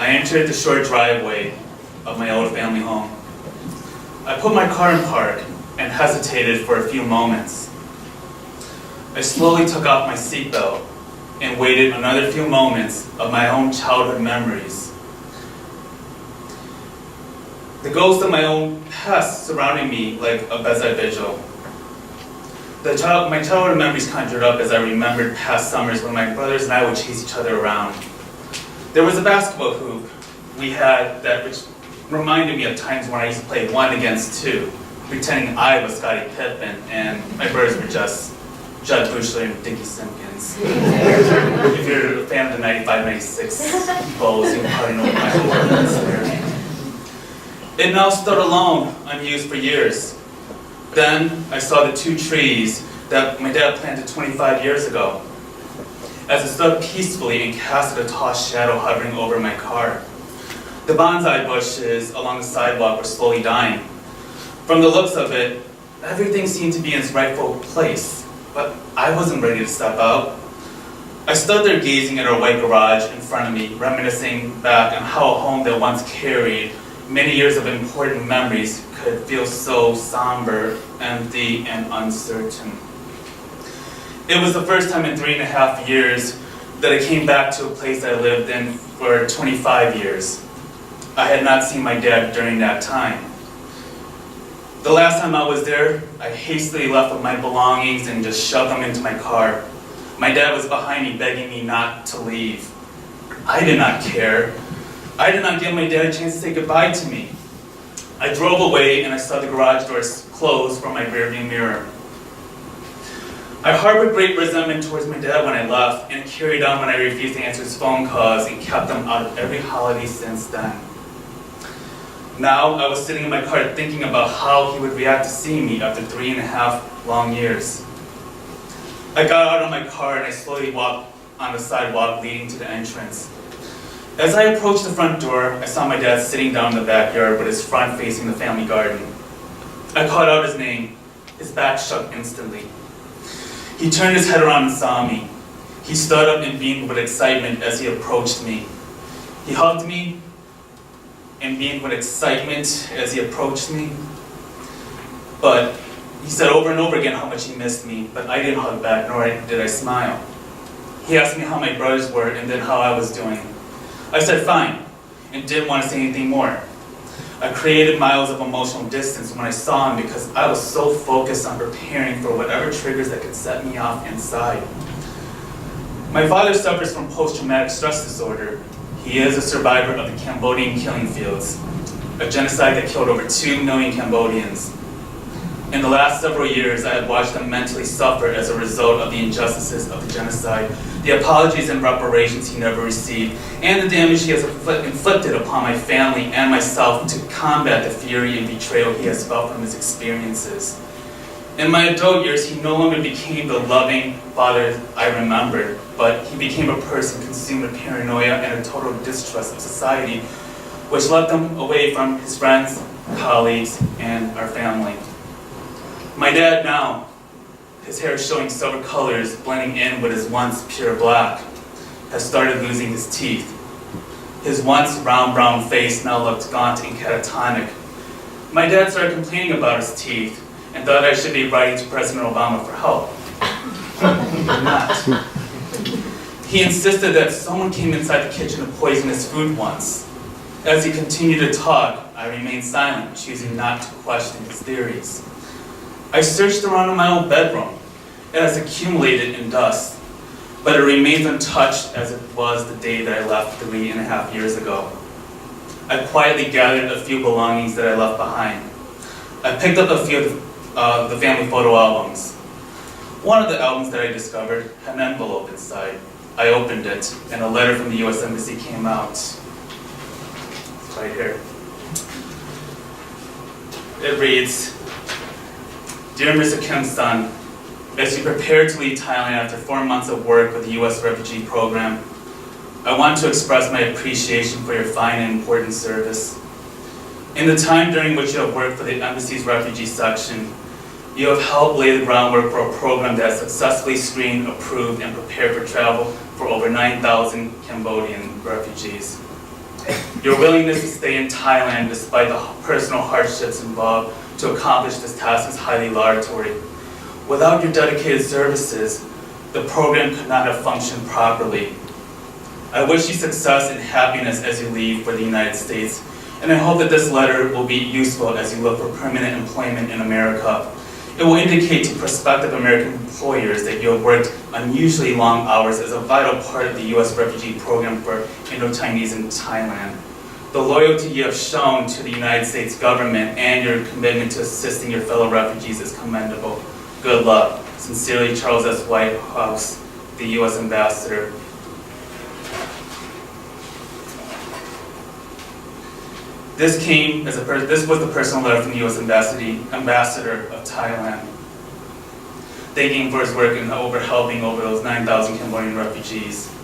I entered the short driveway of my old family home. I put my car in park and hesitated for a few moments. I slowly took off my seatbelt and waited another few moments of my own childhood memories. The ghosts of my own past surrounding me like a bedside vigil. My childhood memories conjured up as I remembered past summers when my brothers and I would chase each other around. There was a basketball hoop we had that which reminded me of times when I used to play 1 against 2, pretending I was Scottie Pippen and my brothers were just Judd Buechler and Dickie Simpkins. If you're a fan of the 95-96 Bulls, you probably know what my whole world is there. It now stood alone, unused for years. Then I saw the 2 trees that my dad planted 25 years ago. As it stood peacefully and casted a tall shadow hovering over my car. The bonsai bushes along the sidewalk were slowly dying. From the looks of it, everything seemed to be in its rightful place, but I wasn't ready to step out. I stood there gazing at our white garage in front of me, reminiscing back on how a home that once carried many years of important memories could feel so somber, empty, and uncertain. It was the first time in 3.5 years that I came back to a place I lived in for 25 years. I had not seen my dad during that time. The last time I was there, I hastily left with my belongings and just shoved them into my car. My dad was behind me begging me not to leave. I did not care. I did not give my dad a chance to say goodbye to me. I drove away and I saw the garage doors close from my rearview mirror. I harbored great resentment towards my dad when I left, and it carried on when I refused to answer his phone calls and kept them out of every holiday since then. Now I was sitting in my car thinking about how he would react to seeing me after 3.5 long years. I got out of my car and I slowly walked on the sidewalk leading to the entrance. As I approached the front door, I saw my dad sitting down in the backyard with his front facing the family garden. I called out his name. His back shook instantly. He turned his head around and saw me. He stood up and beamed with excitement as he approached me. He hugged me and beamed with excitement as he approached me. But he said over and over again how much he missed me, but I didn't hug back, nor did I smile. He asked me how my brothers were and then how I was doing. I said fine, and didn't want to say anything more. I created miles of emotional distance when I saw him because I was so focused on preparing for whatever triggers that could set me off inside. My father suffers from post-traumatic stress disorder. He is a survivor of the Cambodian killing fields, a genocide that killed over 2 million Cambodians. In the last several years, I have watched him mentally suffer as a result of the injustices of the genocide, the apologies and reparations he never received, and the damage he has inflicted upon my family and myself to combat the fury and betrayal he has felt from his experiences. In my adult years, he no longer became the loving father I remembered, but he became a person consumed with paranoia and a total distrust of society, which led him away from his friends, colleagues, and our family. My dad now, his hair showing silver colors blending in with his once pure black, has started losing his teeth. His once round brown face now looked gaunt and catatonic. My dad started complaining about his teeth and thought I should be writing to President Obama for help. He did not. He insisted that someone came inside the kitchen to poison his food once. As he continued to talk, I remained silent, choosing not to question his theories. I searched around in my own bedroom. It has accumulated in dust, but it remains untouched as it was the day that I left 3.5 years ago. I quietly gathered a few belongings that I left behind. I picked up a few of the family photo albums. One of the albums that I discovered had an envelope inside. I opened it, and a letter from the U.S. Embassy came out. It's right here. It reads, "Dear Mr. Kim-san, as you prepare to leave Thailand after 4 months of work with the U.S. Refugee Program, I want to express my appreciation for your fine and important service. In the time during which you have worked for the Embassy's Refugee Section, you have helped lay the groundwork for a program that has successfully screened, approved, and prepared for travel for over 9,000 Cambodian refugees. Your willingness to stay in Thailand despite the personal hardships involved to accomplish this task is highly laudatory. Without your dedicated services, the program could not have functioned properly. I wish you success and happiness as you leave for the United States, and I hope that this letter will be useful as you look for permanent employment in America. It will indicate to prospective American employers that you have worked unusually long hours as a vital part of the U.S. refugee program for Indo-Chinese in Thailand. The loyalty you have shown to the United States government and your commitment to assisting your fellow refugees is commendable. Good luck. Sincerely, Charles S. Whitehouse, the U.S. Ambassador. This was the personal letter from the U.S. Ambassador of Thailand, thanking him for his work in helping over those 9,000 Cambodian refugees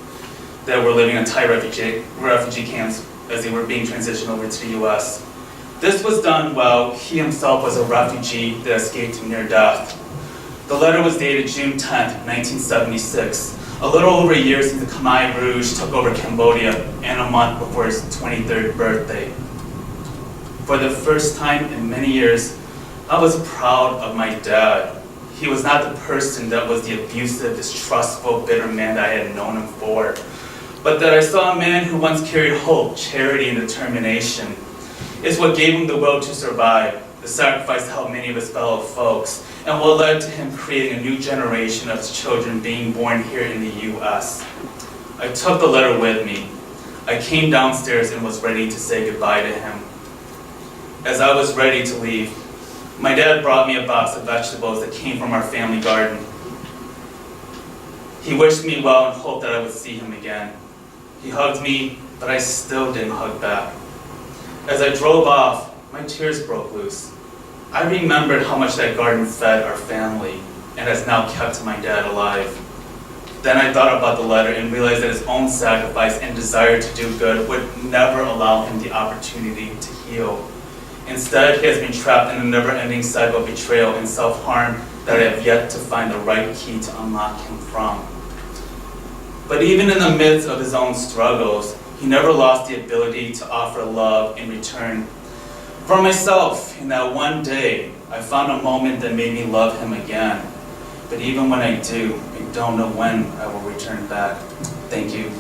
that were living in Thai refugee camps as they were being transitioned over to the U.S. This was done while he himself was a refugee that escaped near death. The letter was dated June 10, 1976, a little over a year since the Khmer Rouge took over Cambodia and a month before his 23rd birthday. For the first time in many years, I was proud of my dad. He was not the person that was the abusive, distrustful, bitter man that I had known him for, but that I saw a man who once carried hope, charity, and determination. It's what gave him the will to survive, the sacrifice to help many of his fellow folks, and what led to him creating a new generation of children being born here in the U.S. I took the letter with me. I came downstairs and was ready to say goodbye to him. As I was ready to leave, my dad brought me a box of vegetables that came from our family garden. He wished me well and hoped that I would see him again. He hugged me, but I still didn't hug back. As I drove off, my tears broke loose. I remembered how much that garden fed our family and has now kept my dad alive. Then I thought about the letter and realized that his own sacrifice and desire to do good would never allow him the opportunity to heal. Instead, he has been trapped in a never-ending cycle of betrayal and self-harm that I have yet to find the right key to unlock him from. But even in the midst of his own struggles, he never lost the ability to offer love in return. For myself, in that one day, I found a moment that made me love him again. But even when I do, I don't know when I will return back. Thank you.